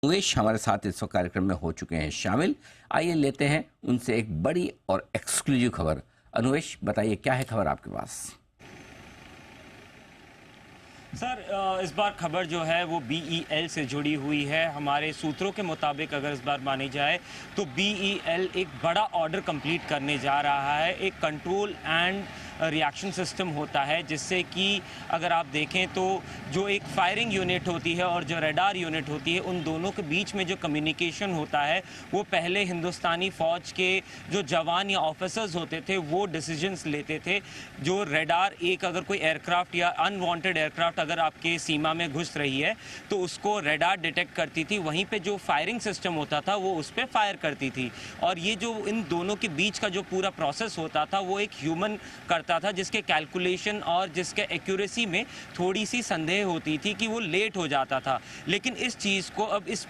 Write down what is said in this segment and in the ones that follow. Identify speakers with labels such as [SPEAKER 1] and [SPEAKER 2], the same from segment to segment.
[SPEAKER 1] अनुवेश हमारे साथ इस वक्त कार्यक्रम में हो चुके हैं शामिल। आइए लेते हैं उनसे एक बड़ी और एक्सक्लूसिव खबर। अनुवेश, बताइए क्या है खबर आपके पास?
[SPEAKER 2] सर, इस बार खबर जो है वो BEL से जुड़ी हुई है। हमारे सूत्रों के मुताबिक अगर इस बार मानी जाए तो BEL एक बड़ा ऑर्डर कंप्लीट करने जा रहा है। एक कंट्रोल एंड रिएक्शन सिस्टम होता है जिससे कि अगर आप देखें तो जो एक फायरिंग यूनिट होती है और जो रडार यूनिट होती है, उन दोनों के बीच में जो कम्युनिकेशन होता है वो पहले हिंदुस्तानी फ़ौज के जो जवान या ऑफिसर्स होते थे वो डिसीजंस लेते थे। जो रडार एक अगर कोई एयरक्राफ्ट या अनवांटेड एयरक्राफ्ट अगर आपके सीमा में घुस रही है तो उसको रडार डिटेक्ट करती थी, वहीं पे जो फायरिंग सिस्टम होता था वो उस पर फायर करती थी। और ये जो इन दोनों के बीच का जो पूरा प्रोसेस होता था वो एक ह्यूमन करता था, जिसके कैलकुलेशन और जिसके एक्यूरेसी में थोड़ी सी संदेह होती थी कि वो लेट हो जाता था। लेकिन इस चीज़ को अब इस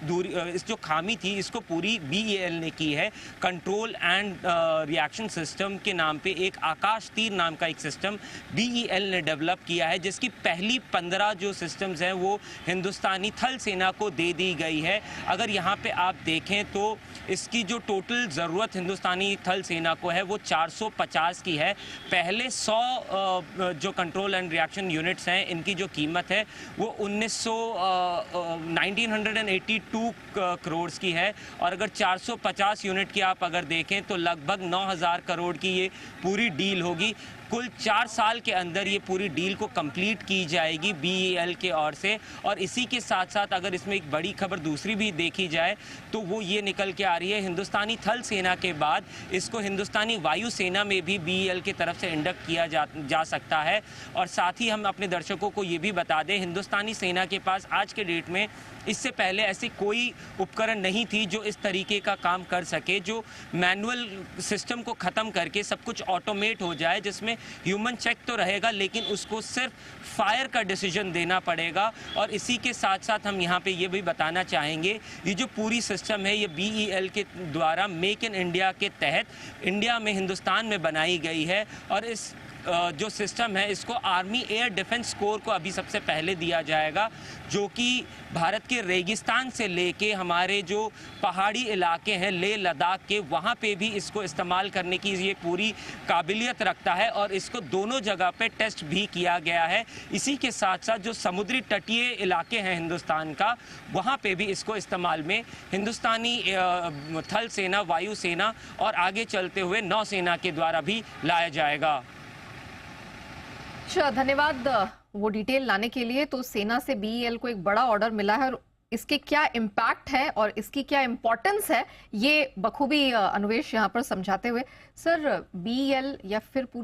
[SPEAKER 2] जो खामी थी इसको पूरी BEL ने की है। कंट्रोल एंड रिएक्शन सिस्टम के नाम पे एक आकाश तीर नाम का एक सिस्टम BEL ने डेवलप किया है, जिसकी पहली 15 जो सिस्टम्स हैं वो हिंदुस्तानी थल सेना को दे दी गई है। अगर यहाँ पे आप देखें तो इसकी जो टोटल ज़रूरत हिंदुस्तानी थल सेना को है वो 450 की है। पहले 100 जो कंट्रोल एंड रिएक्शन यूनिट्स हैं इनकी जो कीमत है वो 1982 करोड़ की है। और अगर 450 यूनिट की आप अगर देखें तो लगभग 9000 करोड़ की ये पूरी डील होगी। कुल 4 साल के अंदर ये पूरी डील को कंप्लीट की जाएगी BEL के ओर से। और इसी के साथ साथ अगर इसमें एक बड़ी खबर दूसरी भी देखी जाए तो वो ये निकल के आ रही है, हिंदुस्तानी थल सेना के बाद इसको हिंदुस्तानी वायु सेना में भी BEL की तरफ से इंडक्ट किया जा सकता है। और साथ ही हम अपने दर्शकों को ये भी बता दें, हिंदुस्तानी सेना के पास आज के डेट में इससे पहले ऐसी कोई उपकरण नहीं थी जो इस तरीके का काम कर सके, जो मैनुअल सिस्टम को ख़त्म करके सब कुछ ऑटोमेट हो जाए, जिसमें ह्यूमन चेक तो रहेगा लेकिन उसको सिर्फ फायर का डिसीजन देना पड़ेगा। और इसी के साथ साथ हम यहाँ पे ये भी बताना चाहेंगे, ये जो पूरी सिस्टम है ये BEL के द्वारा मेक इन इंडिया के तहत इंडिया में, हिंदुस्तान में बनाई गई है। और इस जो सिस्टम है इसको आर्मी एयर डिफेंस कोर को अभी सबसे पहले दिया जाएगा, जो कि भारत के रेगिस्तान से लेके हमारे जो पहाड़ी इलाके हैं लेह लद्दाख के, वहाँ पे भी इसको इस्तेमाल करने की ये पूरी काबिलियत रखता है। और इसको दोनों जगह पे टेस्ट भी किया गया है। इसी के साथ साथ जो समुद्री तटीय इलाके हैं हिंदुस्तान का, वहाँ पे भी इसको इस्तेमाल में हिंदुस्तानी थल सेना, वायु सेना और आगे चलते हुए नौसेना के द्वारा भी लाया जाएगा।
[SPEAKER 3] अच्छा, धन्यवाद वो डिटेल लाने के लिए। तो सेना से BEL को एक बड़ा ऑर्डर मिला है और इसके क्या इम्पैक्ट है और इसकी क्या इम्पोर्टेंस है ये बखूबी अनुवेश यहाँ पर समझाते हुए। सर, BEL या फिर पूरी